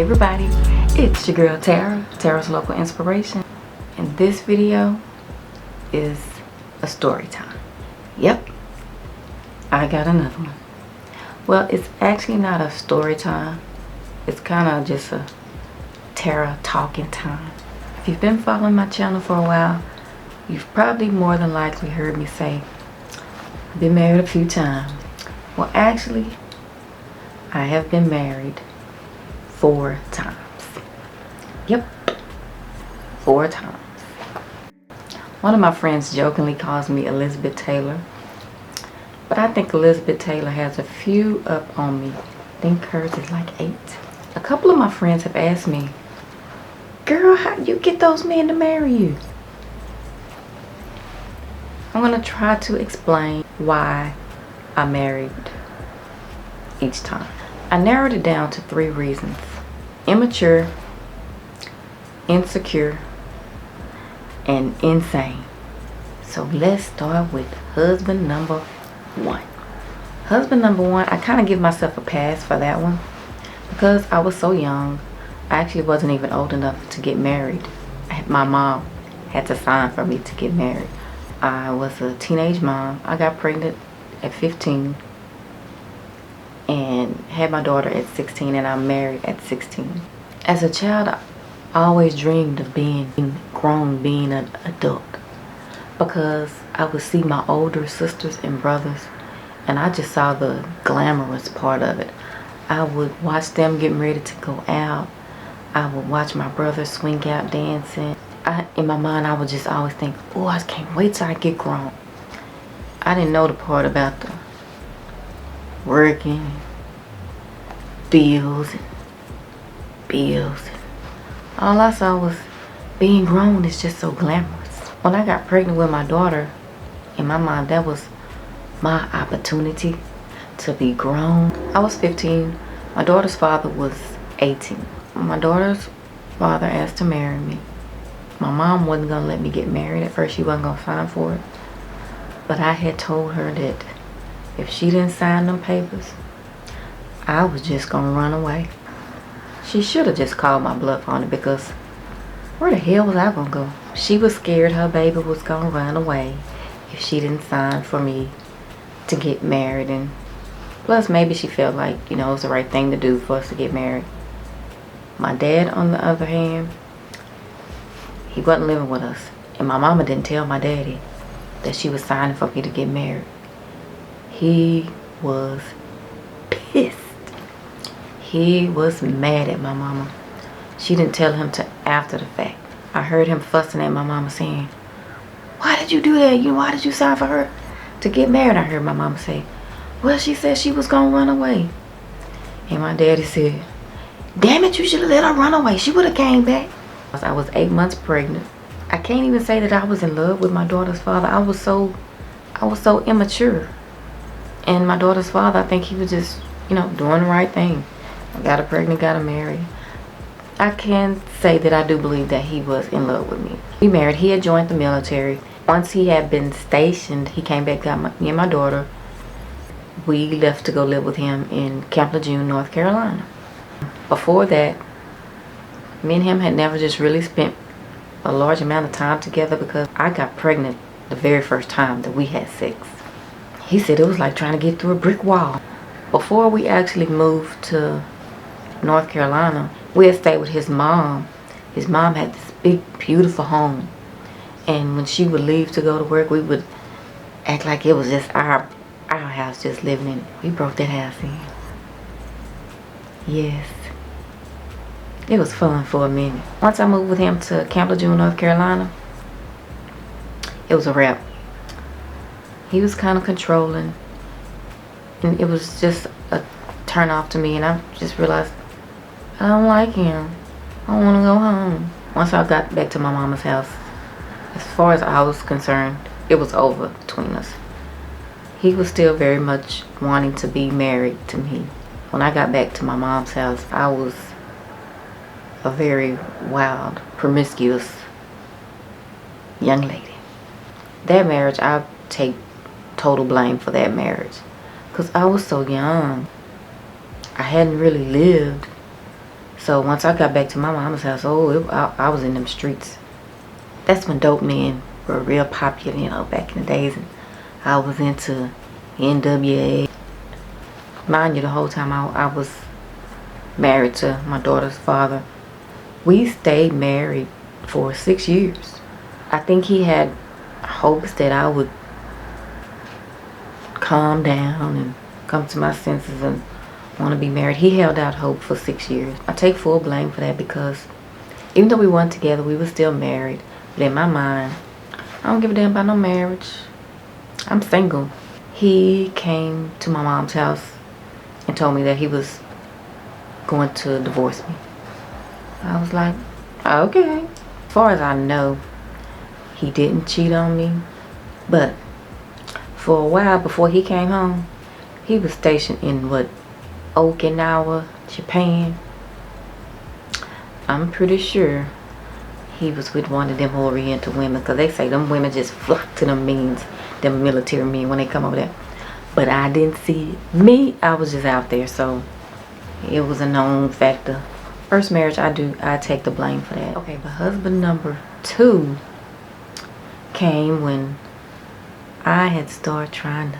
everybody, it's your girl Tara, Tara's Local Inspiration, and this video is a story time. Yep, I got another one. Well, it's actually not a story time, it's kind of just a Tara talking time. If you've been following my channel for a while, you've probably more than likely heard me say I've been married a few times. Well, actually, I have been married 4 times. Yep, 4 times. One of my friends jokingly calls me Elizabeth Taylor, but I think Elizabeth Taylor has a few up on me. I think hers is like 8. A couple of my friends have asked me, girl, how do you get those men to marry you? I'm gonna try to explain why I married each time. I narrowed it down to 3 reasons: immature, insecure, and insane. So let's start with husband number 1. Husband number 1, I kind of give myself a pass for that one because I was so young. I actually wasn't even old enough to get married. My mom had to sign for me to get married. I was a teenage mom. I got pregnant at 15 and had my daughter at 16, and I married at 16. As a child, I always dreamed of being grown, being an adult, because I would see my older sisters and brothers and I just saw the glamorous part of it. I would watch them getting ready to go out. I would watch my brothers swing out dancing. In my mind, I would just always think, oh, I can't wait till I get grown. I didn't know the part about the working, bills. All I saw was being grown is just so glamorous. When I got pregnant with my daughter, in my mind, that was my opportunity to be grown. I was 15. My daughter's father was 18. My daughter's father asked to marry me. My mom wasn't gonna let me get married. At first, she wasn't gonna sign for it. But I had told her that if she didn't sign them papers, I was just gonna run away. She should have just called my bluff on it, because where the hell was I gonna go? She was scared her baby was gonna run away if she didn't sign for me to get married. And plus, maybe she felt like, it was the right thing to do for us to get married. My dad, on the other hand, he wasn't living with us, and my mama didn't tell my daddy that she was signing for me to get married. He was pissed. He was mad at my mama. She didn't tell him till after the fact. I heard him fussing at my mama saying, why did you do that? Why did you sign for her to get married? I heard my mama say, well, she said she was gonna run away. And my daddy said, damn it, you should have let her run away. She would have came back. I was 8 months pregnant. I can't even say that I was in love with my daughter's father. I was so immature. And my daughter's father, I think he was just, doing the right thing. I got her pregnant, got her married. I can say that I do believe that he was in love with me. We married. He had joined the military. Once he had been stationed, he came back, got me and my daughter. We left to go live with him in Camp Lejeune, North Carolina. Before that, me and him had never just really spent a large amount of time together, because I got pregnant the very first time that we had sex. He said it was like trying to get through a brick wall. Before we actually moved to North Carolina, we had stayed with his mom. His mom had this big, beautiful home. And when she would leave to go to work, we would act like it was just our house, just living in it. We broke that house in. Yes. It was fun for a minute. Once I moved with him to Camp Lejeune, North Carolina, it was a wrap. He was kind of controlling, and it was just a turn off to me, and I just realized I don't like him. I want to go home. Once I got back to my mama's house, as far as I was concerned, it was over between us. He was still very much wanting to be married to me. When I got back to my mom's house, I was a very wild, promiscuous young lady. That marriage, I take total blame for that marriage, because I was so young. I hadn't really lived So once I got back to my mama's house, I was in them streets. That's when dope men were real popular, you know, back in the days. And I was into NWA. Mind you, the whole time I was married to my daughter's father. We stayed married for 6 years. I think he had hopes that I would calm down and come to my senses and want to be married. He held out hope for 6 years. I take full blame for that because even though we weren't together, we were still married. But in my mind, I don't give a damn about no marriage. I'm single. He came to my mom's house and told me that he was going to divorce me. I was like, okay. As far as I know, he didn't cheat on me. But for a while before he came home, he was stationed in Okinawa, Japan. I'm pretty sure he was with one of them Oriental women, because they say them women just flock to them military men when they come over there. But I didn't see it. Me, I was just out there, so it was a known factor. First marriage, I take the blame for that. Okay, but husband number 2 came when I had started trying to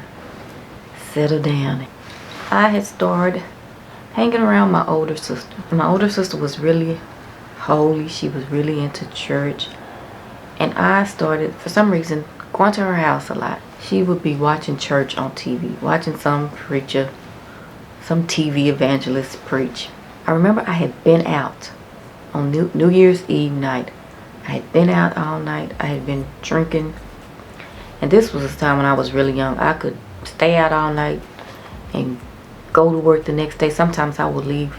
settle down. I had started hanging around my older sister. My older sister was really holy. She was really into church. And I started, for some reason, going to her house a lot. She would be watching church on TV, watching some preacher, some TV evangelist preach. I remember I had been out on New Year's Eve night. I had been out all night. I had been drinking. And this was a time when I was really young. I could stay out all night and go to work the next day. Sometimes I would leave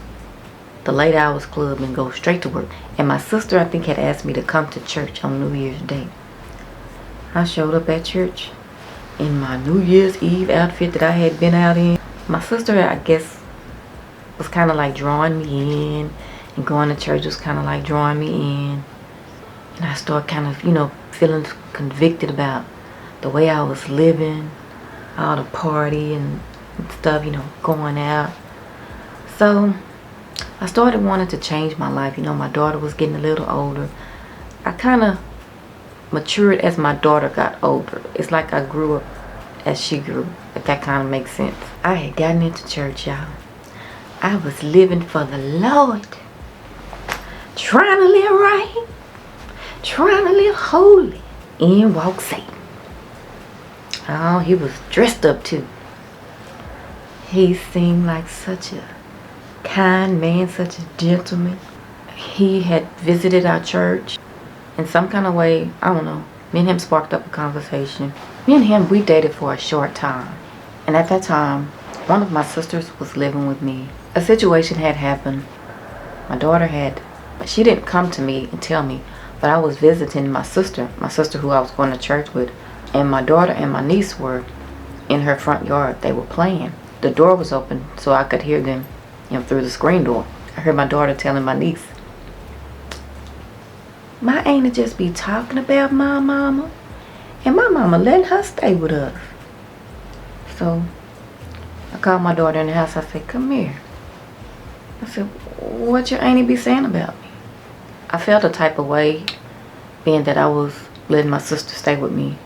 the late hours club and go straight to work. And my sister, I think, had asked me to come to church on New Year's Day. I showed up at church in my New Year's Eve outfit that I had been out in. My sister, I guess, was kind of like drawing me in, and going to church was kind of like drawing me in. And I started kind of, you know, feeling convicted about the way I was living, all the party and stuff, you know, going out. So I started wanting to change my life. You know, my daughter was getting a little older. I kind of matured as my daughter got older. It's like I grew up as she grew, if that kind of makes sense. I had gotten into church, y'all. I was living for the Lord, trying to live right, trying to live holy. In walked Satan. Oh, he was dressed up too. He seemed like such a kind man, such a gentleman. He had visited our church in some kind of way. I don't know. Me and him sparked up a conversation. Me and him, we dated for a short time. And at that time, one of my sisters was living with me. A situation had happened. My daughter she didn't come to me and tell me, but I was visiting my sister who I was going to church with. And my daughter and my niece were in her front yard. They were playing. The door was open so I could hear them, you know, through the screen door. I heard my daughter telling my niece, "My auntie just be talking about my mama, and my mama letting her stay with us." So I called my daughter in the house. I said, "Come here." I said, "What your auntie be saying about me?" I felt a type of way, being that I was letting my sister stay with me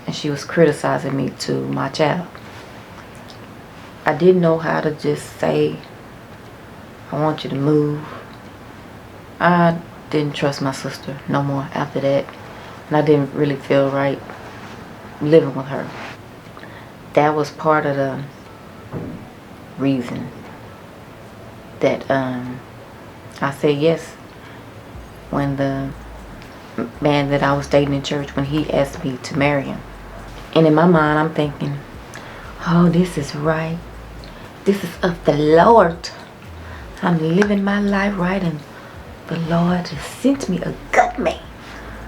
and she was criticizing me to my child. I didn't know how to just say, "I want you to move." I didn't trust my sister no more after that, and I didn't really feel right living with her. That was part of the reason that I said yes when the man that I was dating in church, when he asked me to marry him. And in my mind, I'm thinking, oh, this is right. This is of the Lord. I'm living my life right, and the Lord has sent me a good man.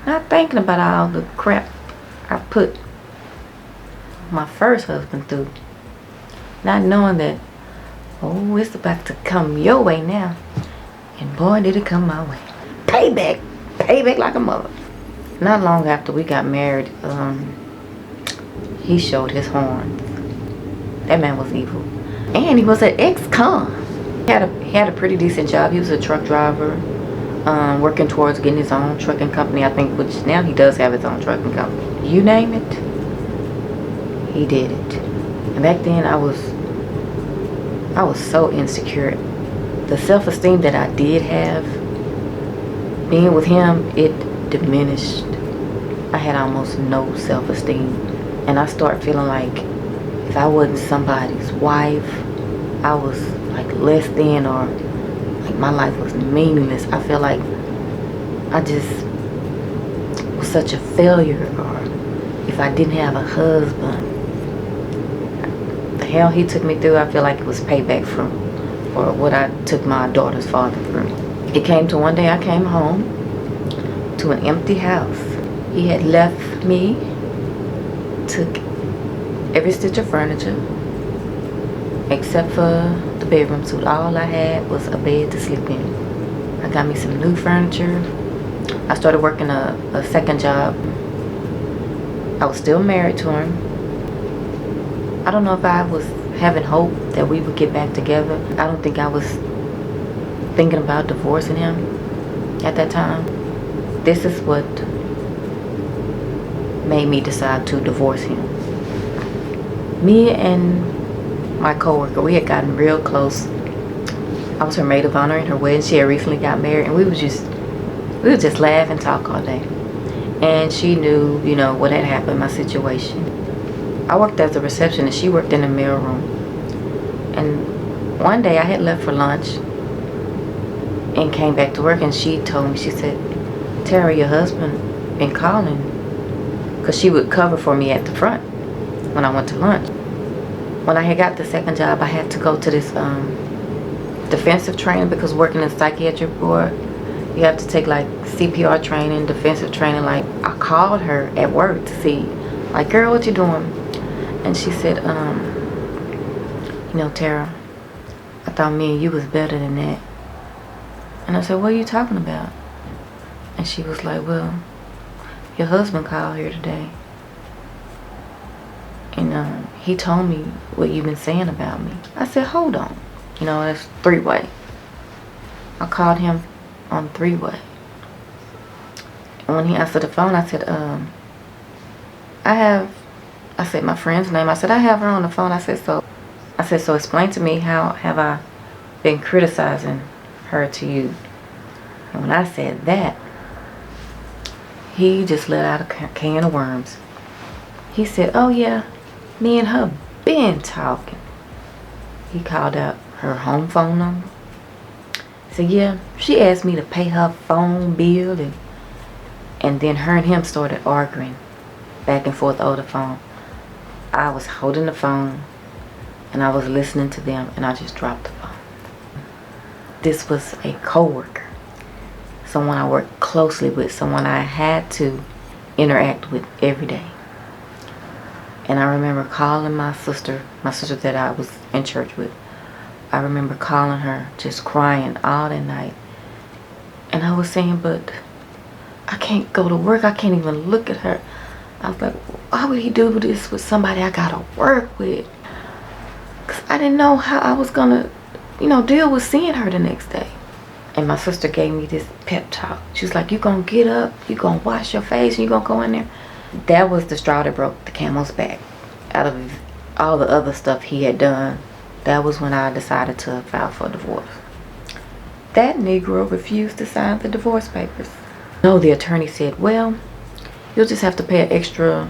Not thinking about all the crap I put my first husband through. Not knowing that, oh, it's about to come your way now. And boy, did it come my way. Payback like a mother. Not long after we got married, he showed his horns. That man was evil. And he was an ex-con. He He had a pretty decent job. He was a truck driver, working towards getting his own trucking company, I think, which now he does have his own trucking company. You name it, he did it. And back then I was so insecure. The self-esteem that I did have, being with him, it diminished. I had almost no self-esteem. And I started feeling like if I wasn't somebody's wife, I was like less than, or like my life was meaningless. I feel like I just was such a failure. Or if I didn't have a husband, the hell he took me through, I feel like it was payback for what I took my daughter's father through. It came to one day I came home to an empty house. He had left me, took every stitch of furniture except for the bedroom suite. All I had was a bed to sleep in. I got me some new furniture. I started working a second job. I was still married to him. I don't know if I was having hope that we would get back together. I don't think I was thinking about divorcing him at that time. This is what made me decide to divorce him. Me and my coworker, we had gotten real close. I was her maid of honor in her wedding. She had recently got married, and we would just laugh and talk all day. And she knew, you know, what had happened, my situation. I worked as a receptionist. She worked in the mail room. And one day I had left for lunch and came back to work, and she told me, she said, "Tara, your husband been calling," because she would cover for me at the front when I went to lunch. When I had got the second job, I had to go to this defensive training, because working in the psychiatric ward, you have to take like CPR training, defensive training. Like, I called her at work to see, like, "Girl, what you doing?" And she said, "You know, Tara, I thought me and you was better than that." And I said, "What are you talking about?" And she was like, "Well, your husband called here today, and he told me what you've been saying about me." I said, "Hold on, you know, that's three-way." I called him on three-way, and when he answered the phone, I said, I said my friend's name. I said, "I have her on the phone." I said, so explain to me, how have I been criticizing her to you?" And when I said that, he just let out a can of worms. He said, "Oh yeah, me and her been talking." He called out her home phone number. He said, "Yeah, she asked me to pay her phone bill," and then her and him started arguing back and forth over the phone. I was holding the phone and I was listening to them, and I just dropped the phone. This was a coworker, someone I worked closely with, someone I had to interact with every day. And I remember calling my sister that I was in church with. I remember calling her, just crying all that night. And I was saying, "But I can't go to work. I can't even look at her." I was like, "Why would he do this with somebody I gotta work with?" Because I didn't know how I was gonna, you know, deal with seeing her the next day. And my sister gave me this pep talk. She was like, "You gonna get up, you gonna wash your face, and you gonna go in there." That was the straw that broke the camel's back. Out of all the other stuff he had done, that was when I decided to file for divorce. That Negro refused to sign the divorce papers. No, the attorney said, "Well, you'll just have to pay an extra,"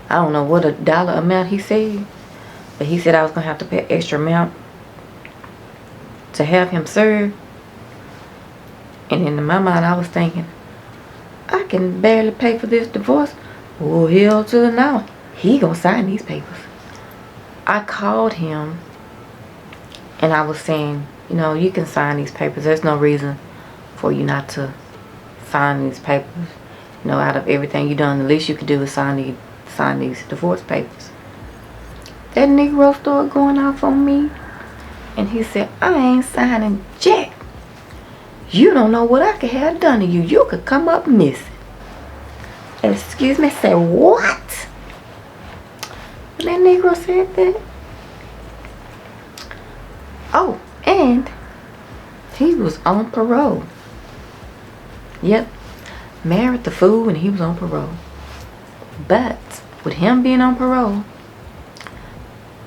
I don't know what a dollar amount he said, but he said I was gonna have to pay an extra amount to have him served. And in my mind, I was thinking, I can barely pay for this divorce. Well, hell to the no. He gonna sign these papers. I called him and I was saying, "You know, you can sign these papers. There's no reason for you not to sign these papers. You know, out of everything you done, the least you could do is sign these divorce papers." That Negro started going off on me, and he said, "I ain't signing jack. You don't know what I could have done to you. You could come up missing." Excuse me, say what? That Negro said that? Oh, He was on parole. Yep. Married the fool and he was on parole. But with him being on parole,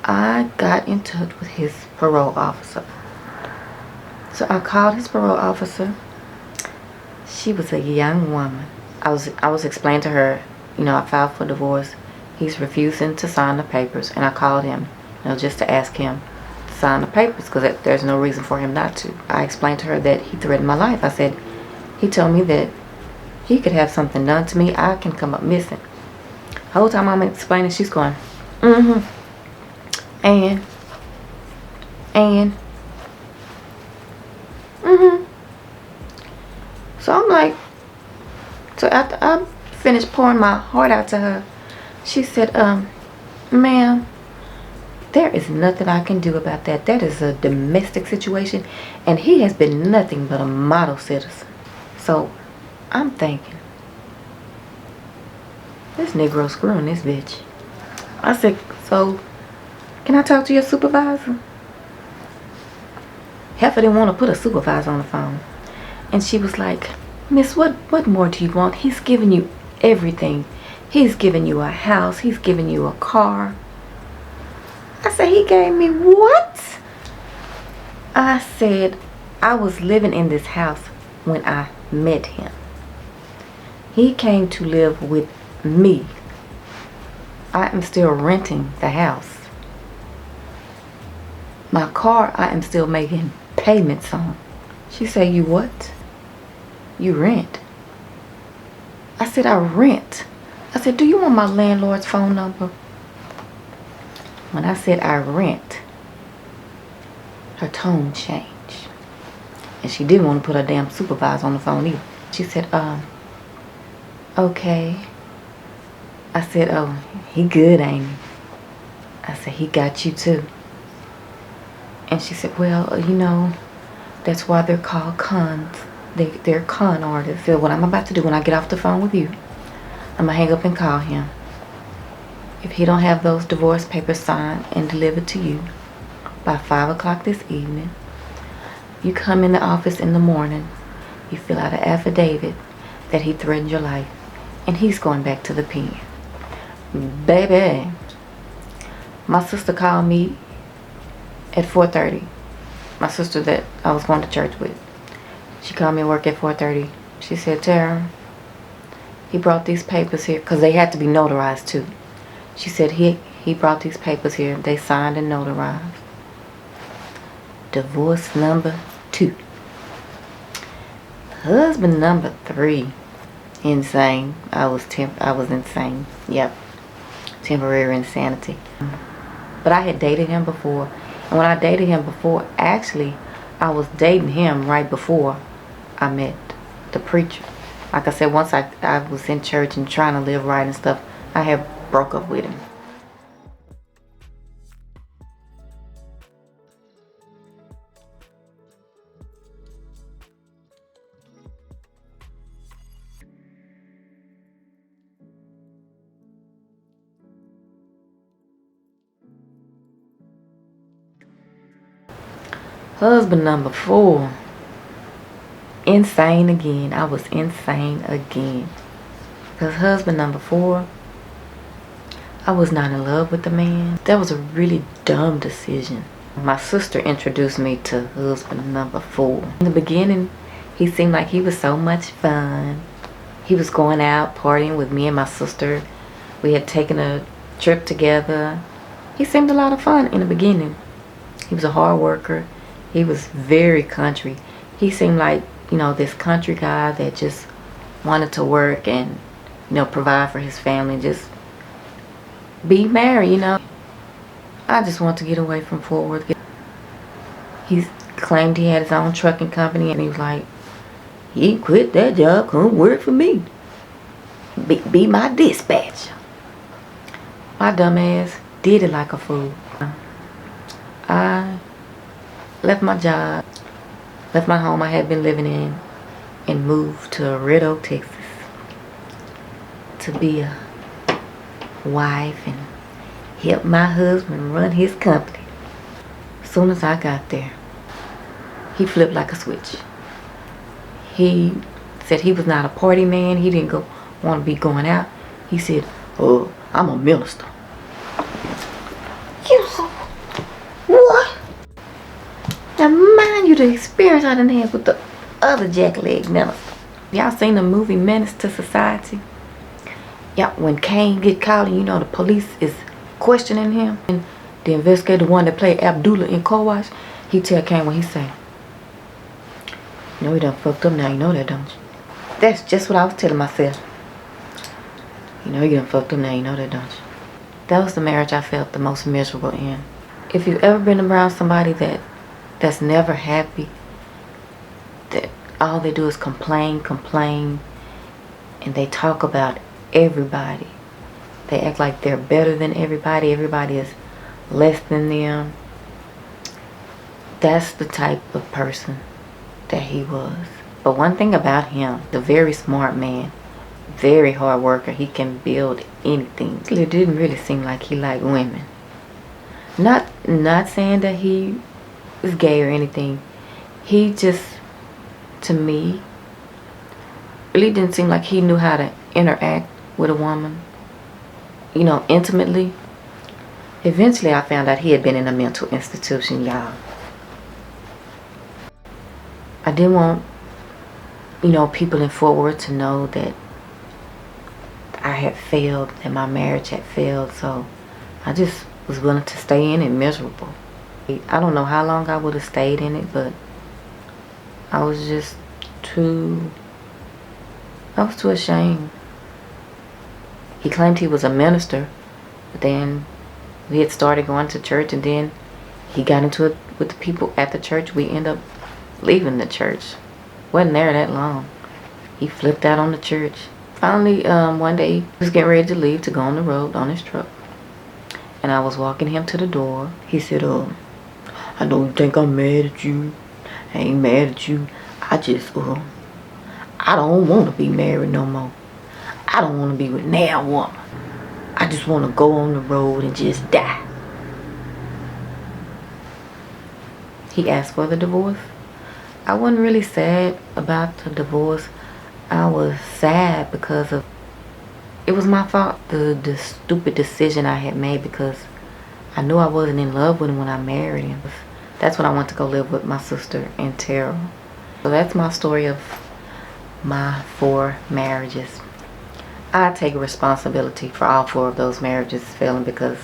I got in touch with his parole officer. So I called his parole officer. She was a young woman. I was explaining to her, I filed for divorce. He's refusing to sign the papers, and I called him, just to ask him to sign the papers because there's no reason for him not to. I explained to her that he threatened my life. I said, he told me that he could have something done to me. I can come up missing. The whole time I'm explaining, she's going, and so I'm like, so after I finished pouring my heart out to her, she said, ma'am, there is nothing I can do about that. That is a domestic situation, and he has been nothing but a model citizen. So I'm thinking, this Negro screwing this bitch. I said, so can I talk to your supervisor? Heifer didn't want to put a supervisor on the phone. And she was like, Miss, what more do you want? He's giving you everything. He's giving you a house. He's giving you a car. I said, he gave me what? I said, I was living in this house when I met him. He came to live with me. I am still renting the house. My car, I am still making payments on. She said, you what? You rent? I said, I rent. I said, do you want my landlord's phone number? When I said I rent, her tone changed. And she didn't want to put her damn supervisor on the phone either. She said, okay. I said, oh, he good, ain't he? I said, he got you too. And she said, well, that's why they're called cons. They're con artists. So what I'm about to do when I get off the phone with you, I'm going to hang up and call him. If he don't have those divorce papers signed and delivered to you by 5 o'clock this evening, you come in the office in the morning, you fill out an affidavit that he threatened your life, and he's going back to the pen. Baby, my sister called me at 4:30. My sister that I was going to church with. She called me at work at 4:30. She said, Tara, he brought these papers here, because they had to be notarized too. She said he brought these papers here. They signed and notarized. Divorce number 2. Husband number 3. Insane. I was insane. Yep. Temporary insanity. But I had dated him before. And when I dated him before, actually, I was dating him right before I met the preacher. Like I said, once I was in church and trying to live right and stuff, I had broke up with him. Husband number 4. Insane again. I was insane again. Because husband number 4, I was not in love with the man. That was a really dumb decision. My sister introduced me to husband number 4. In the beginning, he seemed like he was so much fun. He was going out partying with me and my sister. We had taken a trip together. He seemed a lot of fun in the beginning. He was a hard worker. He was very country. He seemed like, this country guy that just wanted to work and, provide for his family, just be married, I just want to get away from Fort Worth. He claimed he had his own trucking company, and he was like, he quit that job, come work for me. Be my dispatcher. My dumb ass did it like a fool. I left my job, left my home I had been living in, and moved to Red Oak, Texas, to be a wife and help my husband run his company. As soon as I got there, he flipped like a switch. He said he was not a party man. He didn't want to be going out. He said, "Oh, I'm a minister." You so what? Now mind you, the experience I done had with the other jackleg minister. Y'all seen the movie Menace to Society? Yeah, when Kane get caught and you know the police is questioning him, and the investigator, the one that played Abdullah in Car Wash, he tell Kane what he say. You know he done fucked up now, you know that, don't you? That's just what I was telling myself. You know you done fucked up now, you know that, don't you? That was the marriage I felt the most miserable in. If you've ever been around somebody that's never happy, that all they do is complain, and they talk about everybody. They act like they're better than everybody. Everybody is less than them. That's the type of person that he was. But one thing about him, the very smart man, very hard worker, he can build anything. It didn't really seem like he liked women. Not saying that he was gay or anything. He just, to me, really didn't seem like he knew how to interact with a woman, you know, intimately. Eventually I found out he had been in a mental institution, y'all. I didn't want, you know, people in Fort Worth to know that I had failed, that my marriage had failed, so I just was willing to stay in it miserable. I don't know how long I would have stayed in it, but I was too ashamed. He claimed he was a minister, but then we had started going to church, and then he got into it with the people at the church. We ended up leaving the church. Wasn't there that long. He flipped out on the church. Finally, one day, he was getting ready to leave to go on the road on his truck. And I was walking him to the door. He said, I know you think I'm mad at you. I ain't mad at you. I don't want to be married no more. I don't want to be with no woman. I just want to go on the road and just die. He asked for the divorce. I wasn't really sad about the divorce. I was sad because of, it was my fault, the stupid decision I had made, because I knew I wasn't in love with him when I married him. That's when I went to go live with my sister and Terrell. So that's my story of my 4 marriages. I take responsibility for all 4 of those marriages failing, because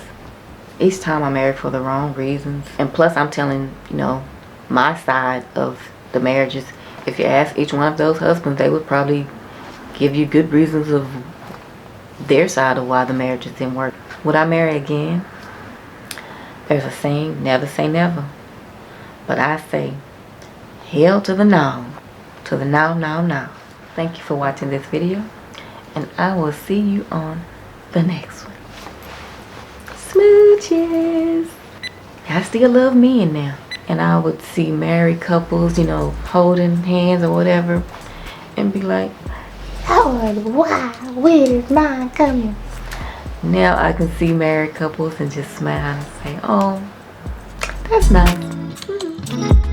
each time I married for the wrong reasons. And plus I'm telling, you know, my side of the marriages. If you ask each one of those husbands, they would probably give you good reasons of their side of why the marriages didn't work. Would I marry again? There's a saying, never say never. But I say, hell to the no. To the no, no, no. Thank you for watching this video, and I will see you on the next one. Smooches. I still love men now. And I would see married couples, you know, holding hands or whatever, and be like, Lord, why? When is mine coming? Now I can see married couples and just smile and say, oh, that's nice.